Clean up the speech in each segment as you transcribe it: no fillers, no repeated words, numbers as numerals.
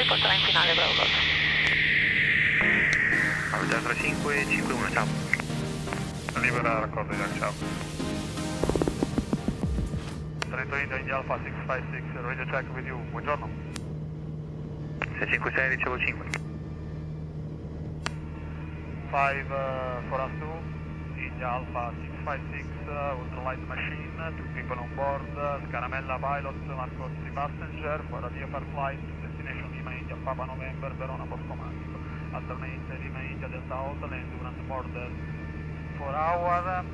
riporterà in finale, bravo Golf. Allora 35, 51, ciao. Libera, raccordo Jack, ciao. Trento India Alpha 656, radio check with you, buongiorno. 656, ricevo 5. 5 for us 2, India Alpha 656, ultralight machine, 2 people on board, Scaramella pilot, Marco 3 passenger, for a VFR flight, destination Lima India, Papa November, Verona post commando. Alternate Lima India Delta Hotel, endurance more than 4 hours.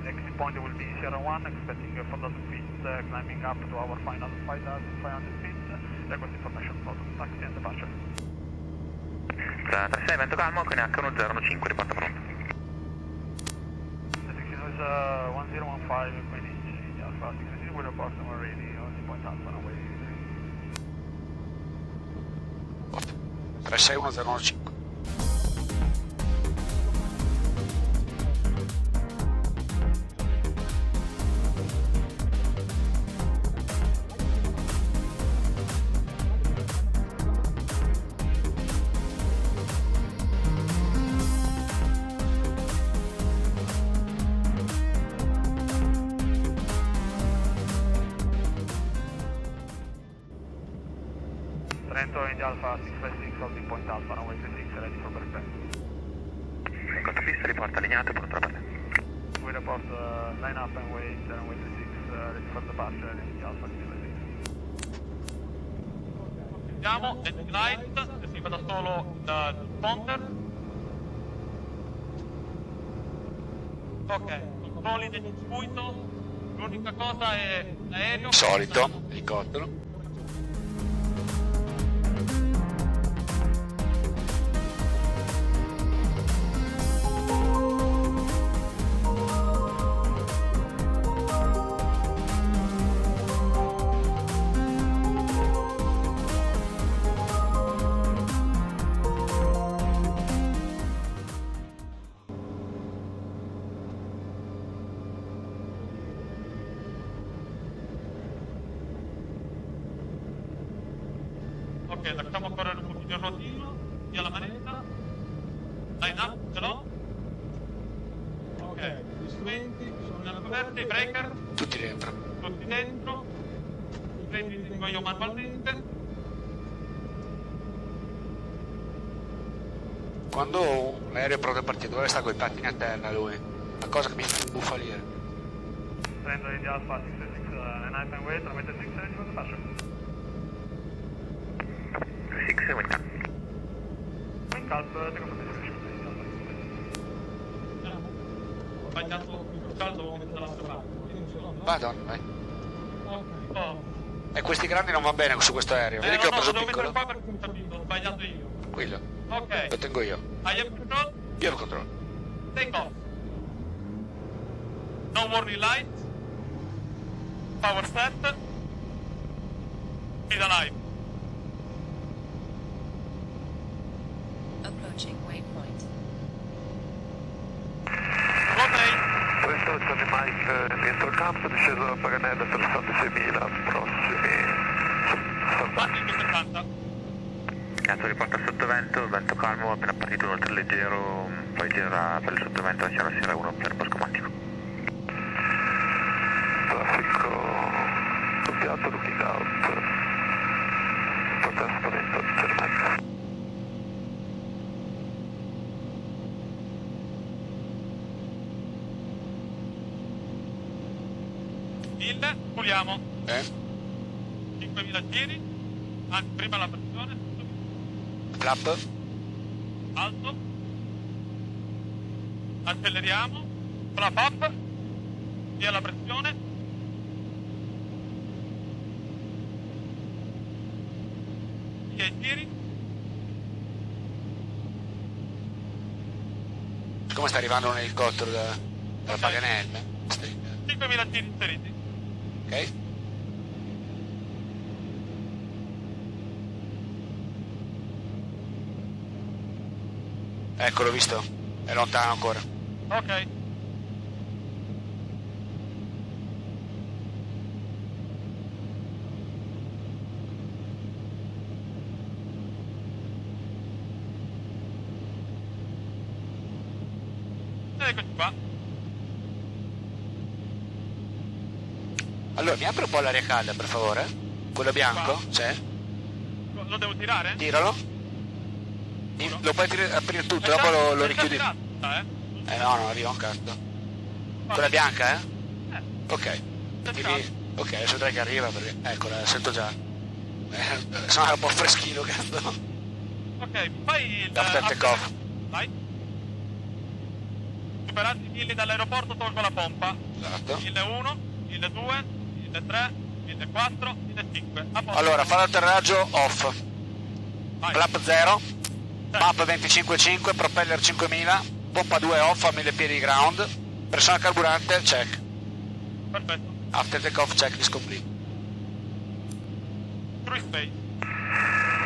Exit point will be Sierra 1, expecting 4,000 feet, climbing up to our final 5,500 feet. Request information photo, taxi and departure. 36, vento calmo, con H1015, riporta pronto. The 16 is 1015, Queen India Alpha 16, will report when we're ready, point Alpha, away. 36105. Trento India Alpha 656, holding point Alpha, runway 26, ready for breakdown. Conto pista, riporta allineato e pronto la partenza. We report line up and wait, runway 26, ready for departure, India Alpha 656. Andiamo, engine light, si vada solo il sponder. Ok, controlli del circuito, l'unica cosa è l'aereo. Solito, elicottero. Ok, lasciamo correre un pochino il rotino, via la manetta, line up, ce l'ho? Ok, gli strumenti sono coperti, i breaker, Tutti dentro. tutti dentro, i freni li tengo io manualmente. Quando un aereo pronto a partire dove sta con i pattini a terra lui? Una cosa che mi fa imbufalire. Trento India Alpha 656, line up and wait, runway 26, ready for departure. 6, wind calm. Wind calm, take off the destination, India Alpha 656. Ho sbagliato il caldo, ho messo dall'altra parte. Madonna, vai. Oh. E questi grandi non va bene su questo aereo. Vedi che ho No, preso lo devo mettere piccolo? qua perché ho capito, ho sbagliato io. Quello, Ok, lo tengo io. I have control, Io lo controllo. take off. No warning light, power set, speed alive. Approaching waypoint. Rotate, Questo sono i Mike dentro il campo, disceso da Paganella per 66.000, prossimi attimo 70. Cazzo, riporta sottovento, vento calmo, appena partito un oltre leggero, poi gira per il sottovento lascia la Sierra 1 per boscomantico. traffico doppiato, looking out, protesto lento, Cermec. Puliamo, 5.000 5.000 giri, anzi prima la pressione, Flap. alto, acceleriamo, flap up, via la pressione, via i giri, Siccome sta arrivando un elicottero dalla Paganella. 5.000 giri inseriti. Ok? Ecco, l'ho visto. È lontano ancora. Ok. eccoci qua. Allora, mi apri un po' l'aria calda, per favore? Quello bianco? Qua. C'è? Lo devo tirare? Tiralo. Lo puoi aprire tutto, dopo lo richiudi. No, No, arriva un cazzo. Quella bianca, eh? Ok. Ok, adesso vedrai che arriva perché... Eccola, la sento già. Sono un po' freschino, cazzo. Ok, fai il... After take off. Vai. Superati i 1000 dall'aeroporto, tolgo la pompa. Esatto. 1001, 1002, 1003, 1004, 1005. A posto. Allora, fare atterraggio off. Vai. Flap 0, Sì. map 25.5, propeller 5000, pompa 2 off a 1000 piedi di ground, pressione carburante check. Perfetto. After take off check complete. Cruise space.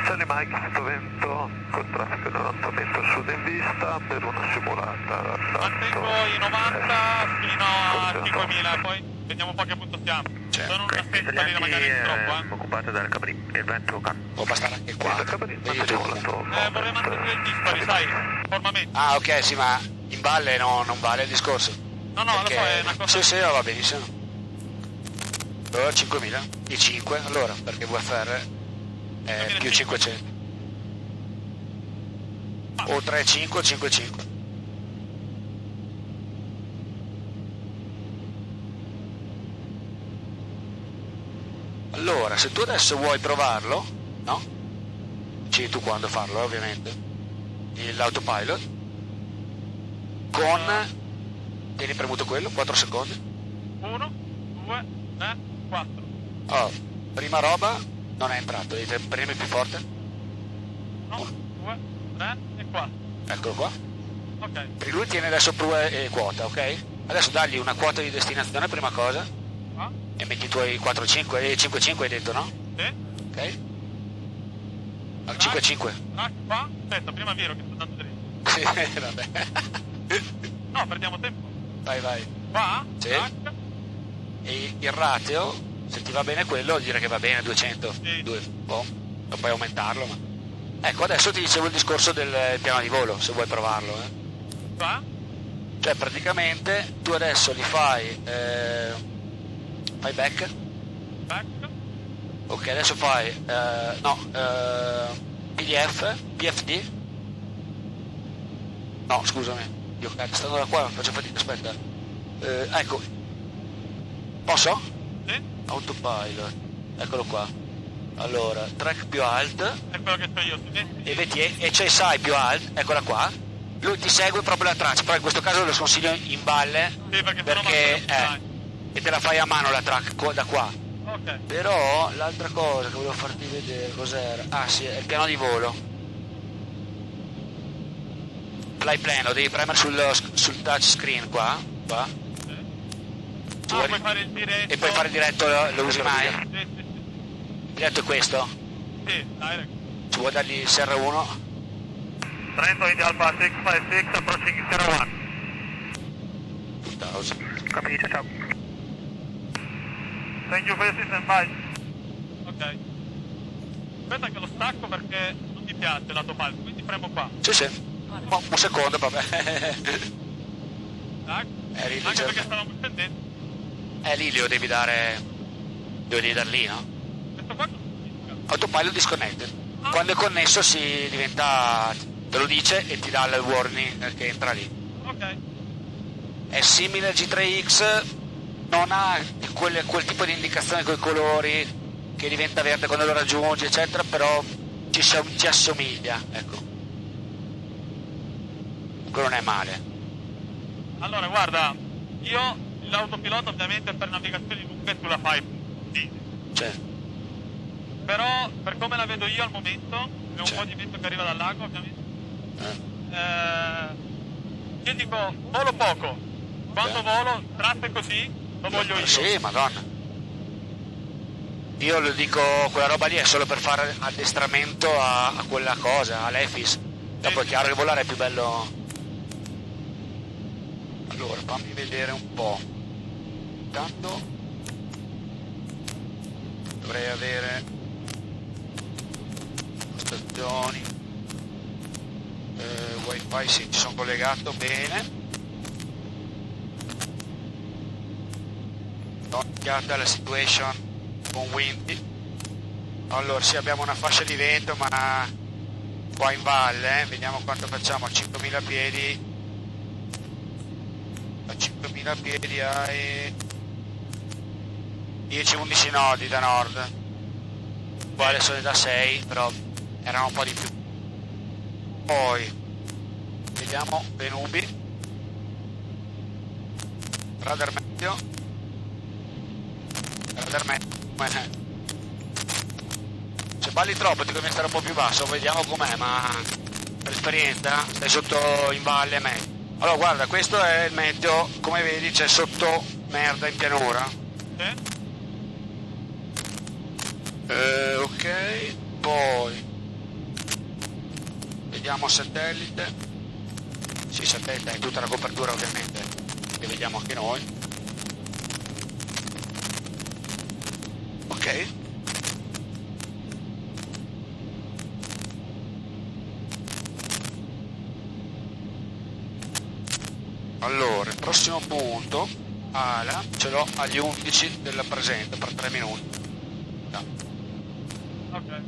Charlie Mike, sotto vento, col traffico in orientamento a sud in vista per una simulata. Mantengo i 90 fino a 5000, poi vediamo un po' a che punto siamo. Certo. Sono Ok, una stessa salita magari troppo, occupate dalle cabine, il vento cambia. Può bastare anche qua. Vedi tu. Vorrei mantenere il dispari, sai, formamento. Ah, ok, sì, ma in valle non vale il discorso. No, lo so, è una cosa... Sì, va benissimo. Allora 5.000? I 5? Allora, perché VFR è più 500. O 3,5 o 5,5. Allora, se tu adesso vuoi provarlo, no? Decidi tu quando farlo, ovviamente. L'autopilot. Con... Tieni premuto quello, 4 secondi. 1, 2, 3, 4. Oh, prima roba non è entrato, dite premi più forte. 1, 2, 3 e 4. Eccolo qua. Ok. Per lui tiene adesso prue e quota, ok? Adesso dagli una quota di destinazione prima cosa Qua. e metti i tuoi 4-5 e 5-5 hai detto, no? Sì. Ok? Al 5-5. Ah, qua. Aspetta, prima vero che sto dando dritto. Sì, vabbè. No, perdiamo tempo. Vai. Qua. Sì. Tac. E il ratio, se ti va bene quello, vuol dire che va bene 200. Sì. Boh, non puoi aumentarlo, ma... Ecco, adesso ti dicevo il discorso del piano di volo, se vuoi provarlo, eh. Qua. Cioè praticamente tu adesso li fai fai back, Back. ok, adesso fai PDF, PFD, no scusami, io cazzo stando da qua faccio fatica, aspetta, ecco, posso? Sì. Autopilot, eccolo qua, allora track più alt È quello che sto io. Sì. e vedi e c'è sai più alt, eccola qua. Lui ti segue proprio la traccia, però in questo caso lo sconsiglio in valle Sì, perché sennò e te la fai a mano la track da qua. Ok. Però l'altra cosa che volevo farti vedere cos'era? Ah sì, è il piano di volo. Fly plan, lo devi premere sul touch screen qua. Sì. Tu Puoi fare il diretto. e poi fare il diretto lo usi mai? Sì. Il diretto è questo? Sì, dai. Ci vuoi dargli il SR1? Trento India Alpha 656 approaching 01. 2000. Capito, ciao. Thank you for your system, bye. Ok. Aspetta che lo stacco perché non ti piace l'autopilot, quindi premo qua. Sì. Un secondo, vabbè. Tac. Lì, Anche certo. perché stavamo scendendo. Lì lo devi dare. Devi dar lì, no? Questo qua cosa significa? Autopilot disconnected. Ah. Quando è connesso si diventa. Te lo dice e ti dà il warning che entra lì. Ok. È simile al G3X, non ha quel tipo di indicazione con i colori che diventa verde quando lo raggiungi, eccetera, però ci assomiglia, ecco. Quello non è male. Allora, guarda, io l'autopilota ovviamente per navigazioni lunghe tu la fai sì. Cioè, Però per come la vedo io al momento, c'è un Sì. po' di vento che arriva dal lago ovviamente. eh, Io dico volo poco. Quando volo, tratte così, lo voglio io. Sì, madonna. Io lo dico, quella roba lì è solo per fare addestramento a quella cosa, all'EFIS. Dopo è chiaro che volare è più bello. Allora, fammi vedere un po'. Intanto dovrei avere stazioni, wifi, sì, ci sono collegato bene. chiata la situation con windy. Allora sì, abbiamo una fascia di vento, ma qua in valle, vediamo quanto facciamo a 5000 piedi. A 5000 piedi hai 10-11 nodi da nord. Qua adesso ne da 6, però erano un po' di più. Poi vediamo le nubi. Radar medio. Radar medio. Se balli troppo ti conviene stare un po' più basso, vediamo com'è, ma per esperienza stai sotto in valle è meglio. Allora guarda, questo è il meteo, come vedi c'è sotto merda in pianura. Sì. Ok, poi vediamo satellite. Sì, satellite è tutta la copertura ovviamente, che vediamo anche noi. Ok. Allora, il prossimo punto, Ala, ce l'ho agli 11 della presente per 3 minuti. No. Ok.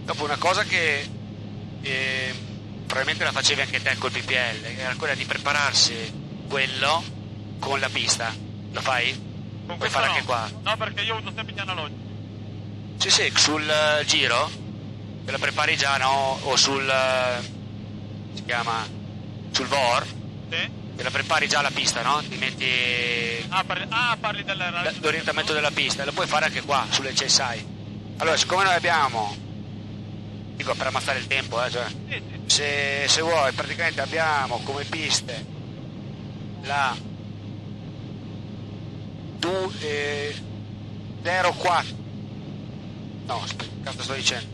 Dopo una cosa che probabilmente la facevi anche te col PPL, era quella di prepararsi quello con la pista. Lo fai? Con Puoi questo fare no. anche qua? No, perché io uso sempre gli analogici. Sì, sì, sul giro te la prepari già, no? O sul si chiama sul VOR, Sì? te la prepari già la pista, no? Ti metti Parli l'orientamento della pista, lo puoi fare anche qua sulle CSI. Allora, siccome noi abbiamo, dico per ammazzare il tempo, cioè, Sì, sì. se vuoi, praticamente abbiamo come piste la 04, no, cazzo sto dicendo,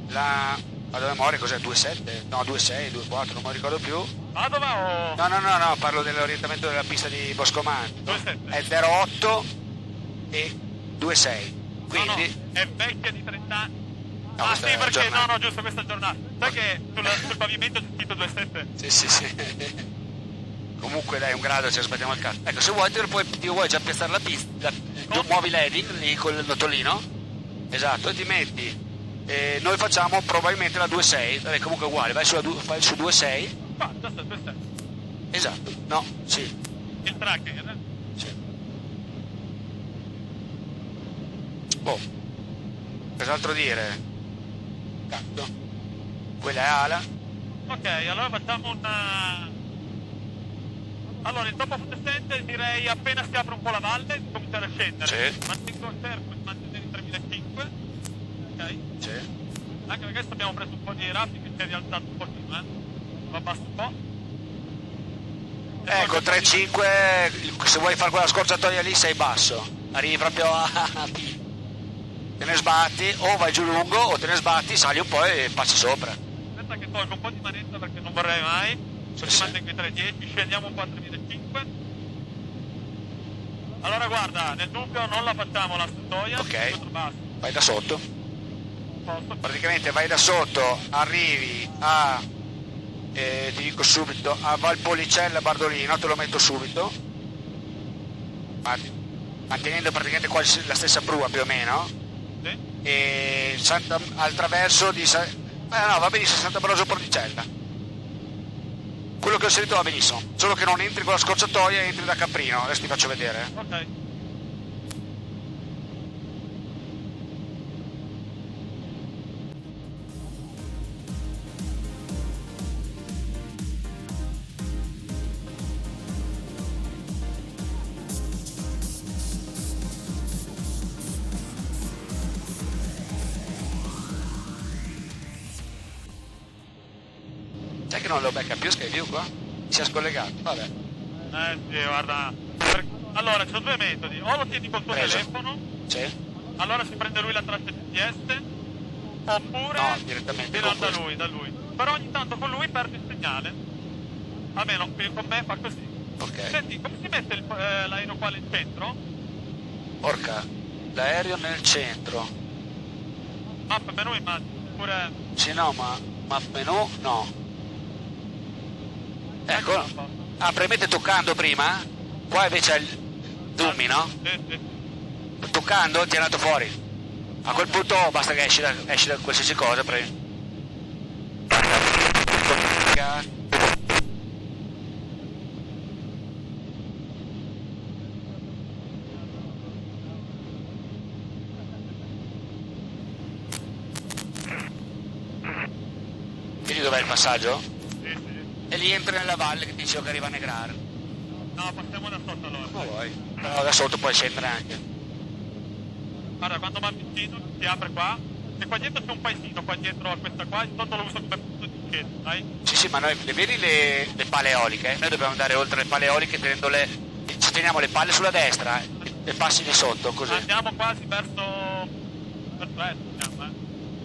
la memoria cos'è, 27, no 26, 24, non mi ricordo più. Padova o... No, parlo dell'orientamento della pista di Boscomando. 27. È 08 e 26, quindi No, è vecchia di 30 anni. No, Ah questa sì, è perché aggiornata. no, giusto, questa giornata. Sai che sul pavimento c'è scritto 27? Sì. Comunque dai, un grado ci aspettiamo il cazzo. Ecco, se vuoi ti vuoi già piazzare la pista, muovi l'heading lì col notolino, esatto, e ti metti. Noi facciamo probabilmente la 2.6, vabbè, comunque uguale, vai su 2.6. Ah, già sta 27. Esatto, no, sì, Il tracker. sì. Boh, cos'altro dire? Cazzo, quella è ala. Ok, allora facciamo una... Allora, il topo fluorescente direi appena si apre un po' la valle, cominciare a scendere. Sì. Mantengo il cerco, mantenere i 3005. Ok? Sì. Anche perché adesso abbiamo preso un po' di raffiche, si è rialzato un pochino, Lo abbasso un po'. Ecco, 3.5, se vuoi fare quella scorciatoia lì sei basso, arrivi proprio a te ne sbatti, o vai giù lungo o te ne sbatti, sali un po' e passi sopra. Aspetta che tolgo un po' di manetta perché non vorrei mai. Così Sì. mantengo i 310, scendiamo un po' a 3005. Allora guarda, nel dubbio non la facciamo la statoia, Ok. basso. Vai da sotto, Posto. praticamente vai da sotto, arrivi a, ti dico subito, a Valpolicella Bardolino, te lo metto subito, mantenendo praticamente quasi la stessa prua più o meno, Sì. e al traverso di no, va benissimo, Sant'Ambrogio Porticella. Quello che ho sentito va benissimo, solo che non entri con la scorciatoia e entri da Caprino, adesso ti faccio vedere. Ok. Sai che non lo becca più Skyview qua? Si è scollegato, vabbè. Sì, guarda. Allora, ci sono due metodi. O lo tieni col tuo Preso. telefono, Sì? allora si prende lui la traccia GPS, oppure No, direttamente tira con questo. da lui. Però ogni tanto con lui perdi il segnale. Almeno qui con me fa così. Ok. Senti, come si mette l'aereo qua nel centro? Porca, l'aereo nel centro. Mappa menu immagino, oppure... Sì, no, ma map menu no. Ecco. Ah, premete toccando prima? Qua invece è il zoom, no? Sì. Toccando ti è andato fuori. A quel punto basta che esci da qualsiasi cosa, prendi. Vedi dov'è il passaggio? Sì. E lì entri nella valle che ti dicevo che arriva a Negrar. No, passiamo da sotto allora. Come vuoi. Però da sotto puoi scendere anche. Guarda, quando mi avvicino si apre qua. E qua dietro c'è un paesino, qua dietro a questa qua, sotto lo uso come punto di scherzo, dai. Sì, ma noi le vedi le pale eoliche? Noi dobbiamo andare oltre le pale eoliche tenendole. Ci teniamo le palle sulla destra e passi di sotto, così. Andiamo quasi verso est, andiamo,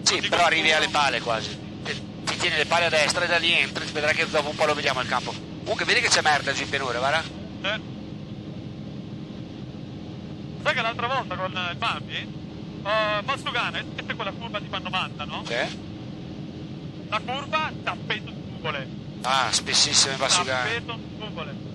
Sì, però arrivi alle pale quasi. Ti tieni le pale a destra e da lì entri, vedrai che dopo un po' lo vediamo al campo. Comunque vedi che c'è merda giù in pianura, guarda? Sai che l'altra volta con il Bambi, Valsugana, questa è quella curva di quando manda, no? Sì. La curva tappeto di nuvole. Ah, spessissime Valsugane. Tappeto di nuvole.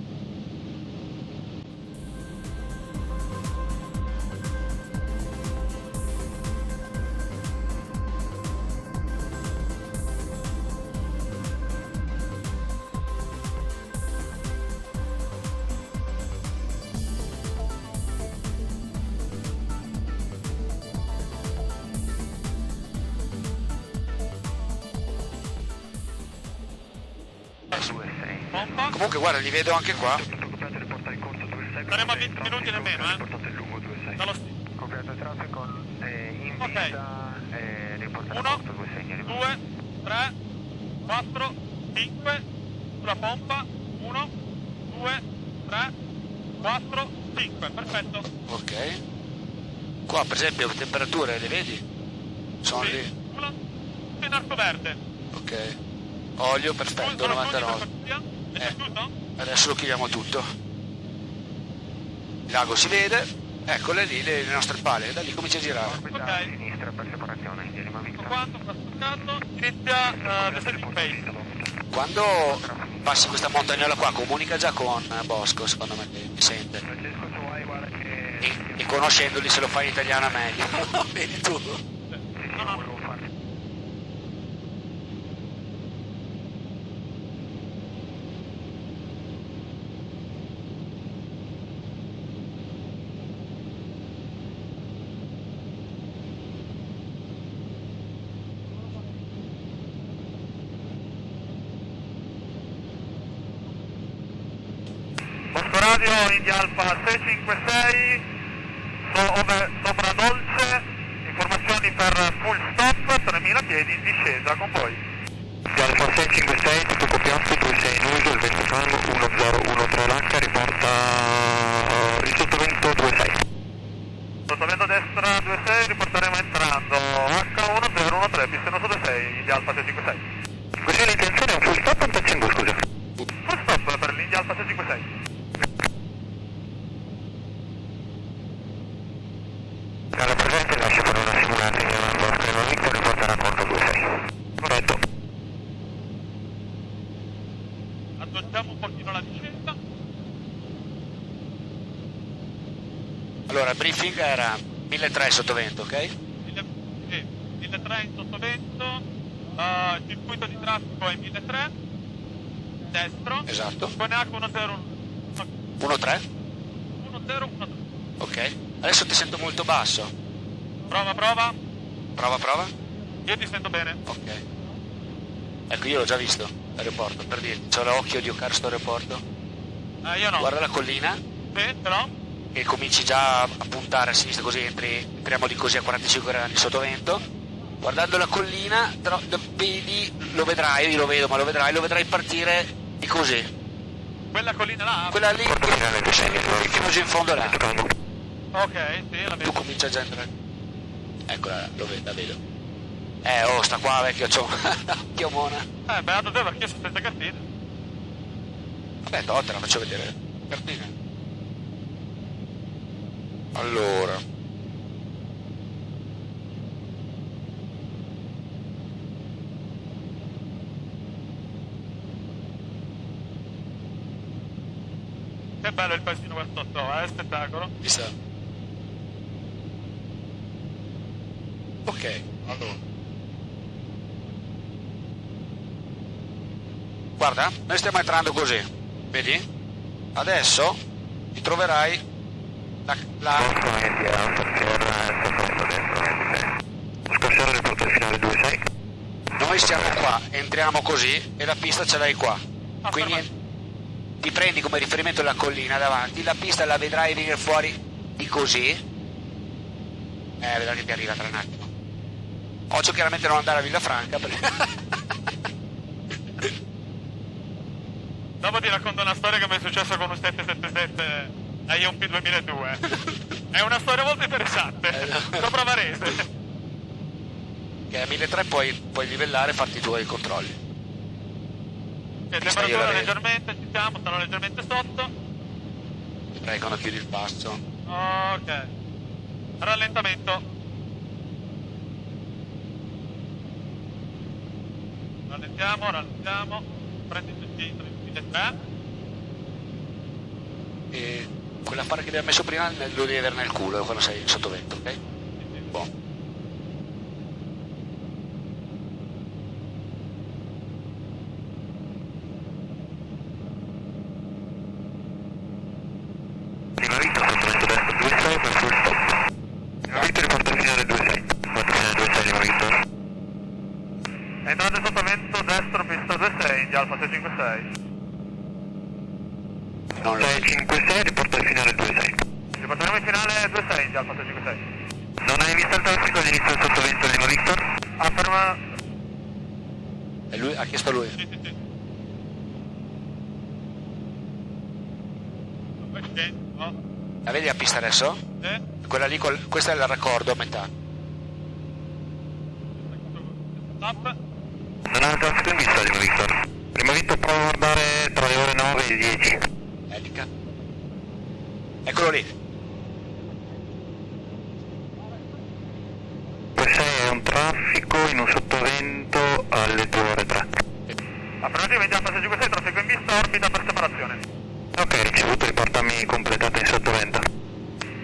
Pompa. Comunque guarda, li vedo anche qua. Saremo a 20 minuti nemmeno, dallo stile. Coperto il traffico in Ok. vista riportare 1, porto 26 2, 3, 4, 5, sulla pompa, 1, 2, 3, 4, 5, perfetto. Ok. Qua per esempio le temperature le vedi? Sono Sì, lì. una, in arco verde. Ok. Olio perfetto, 99. È già chiuso? Adesso lo chiudiamo tutto. Il lago si vede, eccole lì le nostre pale, da lì comincia a girare. Orbita a sinistra per separazione, Indiana Tutto Vista. quanto, spaccato, inizia descending phase. Quando passi questa montagnola qua comunica già con Bosco, secondo me, mi sente. Francesco, se vuoi, guarda che... E conoscendoli se lo fai in italiano meglio. Vedi tu. No. volevo fare. Bosco Radio, India Alfa 656, sopra Dolce, informazioni per full stop, 3000 piedi in discesa, con voi. India Alfa 656, tutto copiato, 26 in uso, il vento fermo, 1013 l'H, riporta il sottovento 26. Sottovento destra 26, riporteremo entrando H1013, pista nostro 26, India Alfa 656. Così l'intenzione è un full stop o un touch and go, scusa? Full stop per l'India Alfa 656. Alla presente lascio fare una simulata in chiamando a Treno Victor, riporta raccordo 26. Corretto. Addociamo un pochino la discesa. Allora, il briefing era 1300 sottovento, ok? 1300 in sottovento, circuito di traffico è 1300, destro, Esatto. con H1013. 1-3? 1013. Ok. Adesso ti sento molto basso. Prova. Prova. Io ti sento bene. Ok. Ecco, io l'ho già visto, l'aeroporto, per dirti. C'ho l'occhio di occare sto aeroporto. Io no. Guarda la collina Sì, però. e cominci già a puntare a sinistra così entriamo di così a 45 gradi di sottovento. Guardando la collina, però vedi, lo vedrai, io lo vedo, ma lo vedrai partire di così. Quella collina là. Quella lì che fino giù in fondo là. Ok, sì, la Tu vedo. comincia già a entrare. Eccola, la vedo. Sta qua vecchio, c'ho chiamona. Beato te perché sono senza cartina. Vabbè, te la faccio vedere. Cartina. Allora. Che bello il paesino qua sotto, spettacolo. Mi sa. Ok, allora. Guarda, noi stiamo entrando così, vedi? Adesso ti troverai la... Scorsione riporta il finale 2-6. Noi siamo qua, entriamo così e la pista ce l'hai qua. Quindi ti prendi come riferimento la collina davanti, la pista la vedrai venire fuori di così. Vedrai che ti arriva tra un attimo. Occhio chiaramente non andare a Villafranca perché... Dopo ti racconto una storia che mi è successa con un 777 a IOP 2002. È una storia molto interessante. Sopra Varese. Che a 1300 puoi livellare e farti i tuoi controlli. Temperatura leggermente, ci siamo, stanno leggermente sotto. Direi quando chiudi il passo. Ok. Rallentamento. Rallentiamo. Prendi tutti 3. E quell'affare che abbiamo messo prima lo devi avere nel culo quando sei in sottovento, ok? Buono. Prima vita sottovento destro 2-6 per full stop. Prima vita riporta il finale 2-6. Riporta il finale 2-6 prima vita. Entrate sottovento destro, pista 26, India Alfa 656. 656 riporta il finale 2-6. Riporteremo il finale 26, India Alfa 656. Non hai visto il traffico all'inizio del sottovento Lima Victor? Afferma. E lui ha chiesto lui. Sì. La vedi la pista adesso? Quella lì, questo è il raccordo a metà. Stop. Non ha il traffico in vista Lima Victor. Prima Victor prova a guardare tra le ore 9 e le 10. Elica. Eccolo lì. Questo è un traffico in un sottovento alle 2 ore 3. Affermativa, India Alfa 656, traffico in vista, orbita per separazione. Ok, ricevuto, riportami completata in sottovento.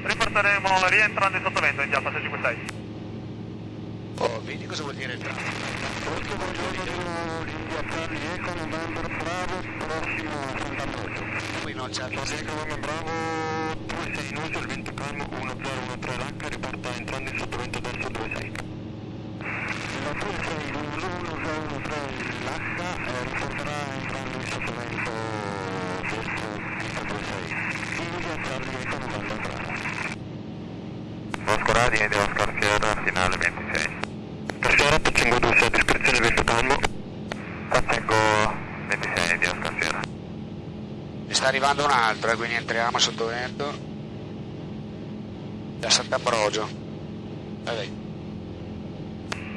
Riporteremo rientrando in sottovento, India Alfa 656. Oh, vedi cosa vuol dire il traffico? L'India Charlie Eco, November Bravo, prossimo a Sant'Ambrogio. Qui non c'è... Charlie Eco, November Bravo, 26 in uso, il vento calmo 1013 l'H, riporta entrando in sottovento adesso 26. La 26 l'H riporterà entrando in sottovento destro pista 26. India Charlie Eco, November Bravo. Bosco Radio, India Oscar Sierra, finale 26. Per Sierra, Tengo 26 a descrizione vento calmo. Tengo 26 di Oscar Sierra. Ne sta arrivando un altro, quindi entriamo a sottovento. Da Sant'Ambrogio. Vai.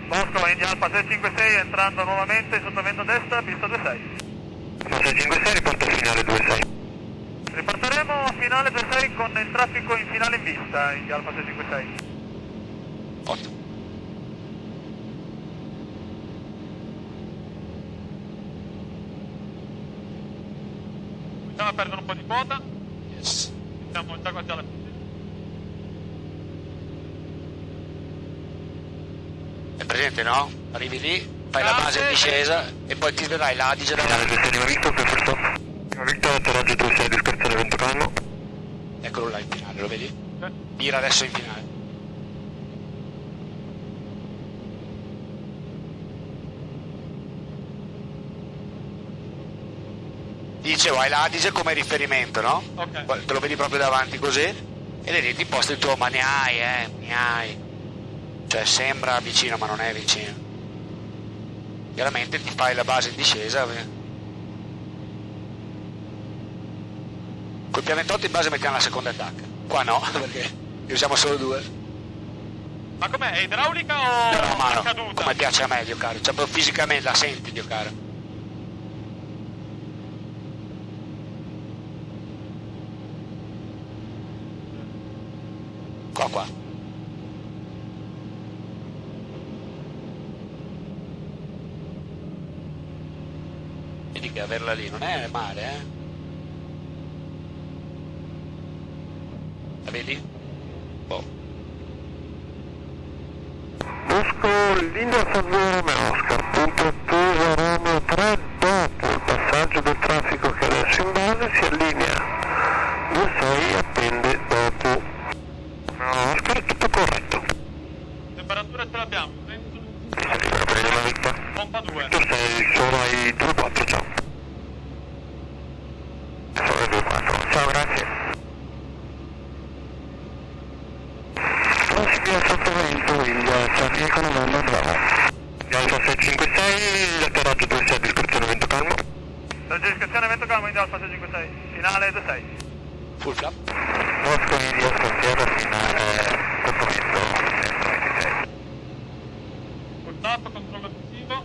Bosco, India Alfa 656, entrando nuovamente in sottovento destra, pista 26. 656 riporta il finale 26. Riporteremo finale 26 con il traffico in finale in vista, India Alfa 656. Ottimo. Iniziamo a perdere un po' di quota. Yes. Siamo già quasi alla fine. È presente, no? Arrivi lì, fai la base in discesa e poi ti vedrai l'Adige Finale davanti. 26 Lima Victor, per stop. Lima Victor, atterraggio 26 descrizione vento calmo. Eccolo là in finale, lo vedi? Mira adesso in finale. Dicevo, hai l'Adige come riferimento, no? Ok. Te lo vedi proprio davanti così e lì ti posti il tuo, ma ne hai. Cioè sembra vicino ma non è vicino. Chiaramente ti fai la base in discesa. Col Pia28 in base mettiamo la seconda attacca. Qua no, perché ne usiamo solo due. Ma com'è? È idraulica o No, ma no, caduta? come piace a me, Dio caro. Cioè, proprio fisicamente la senti, Dio caro. Vedi che averla lì non è male, eh? La vedi? Boh. Bosco, linea San Roma, Oscar, punto attesa Roma 3, dopo il passaggio del traffico che adesso in base si allinea 26, attende dopo. No, Oscar, è tutto corretto. Temperatura ce l'abbiamo, vento. Libero per la vita. Pompa 2. Tu sei solo ai 2-4, ciao. Solo ai 2-4, ciao, grazie. Prossimi al sottovento, il Charlie con un nome bravo. Alfa 656, atterraggio 26, descrizione vento calmo. Descrizione vento calmo, India Alfa 656, finale 26. Full flap. Bosco India, frontiera, finale, sottovento, 126. Full tap, controllo attivo.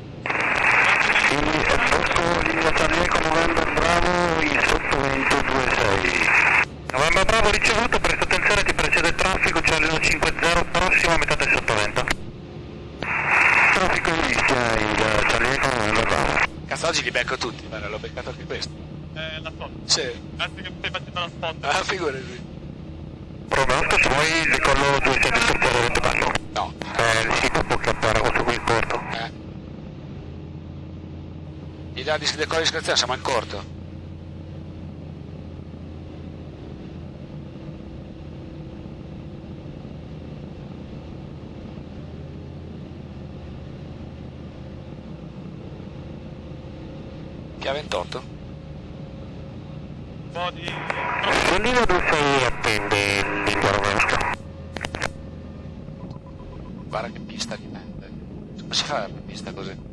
Quindi è Bosco linea Charlie con November Bravo, il sottovento 26. November Bravo ricevuto, presta attenzione, ti precede il traffico, Charlie 50, prossimo a metà del sottovento. Traffico in vista, il Charlie con November Bravo. Cazzo, oggi li becco tutti, guarda, l'ho beccato anche questo. La spot. Sì. Anzi che stai facendo la spot. Ah, figurati. Provosco, se vuoi decollo 27 sul piano vento calmo. No. Sì, dopo che appara questo qui in corto. Gli dà di decollo di discrezione, siamo in corto. Che ha 28? Un po' di... Linea 26 attende l'interrogosco. Guarda che pista di merda. Come si fa la pista così?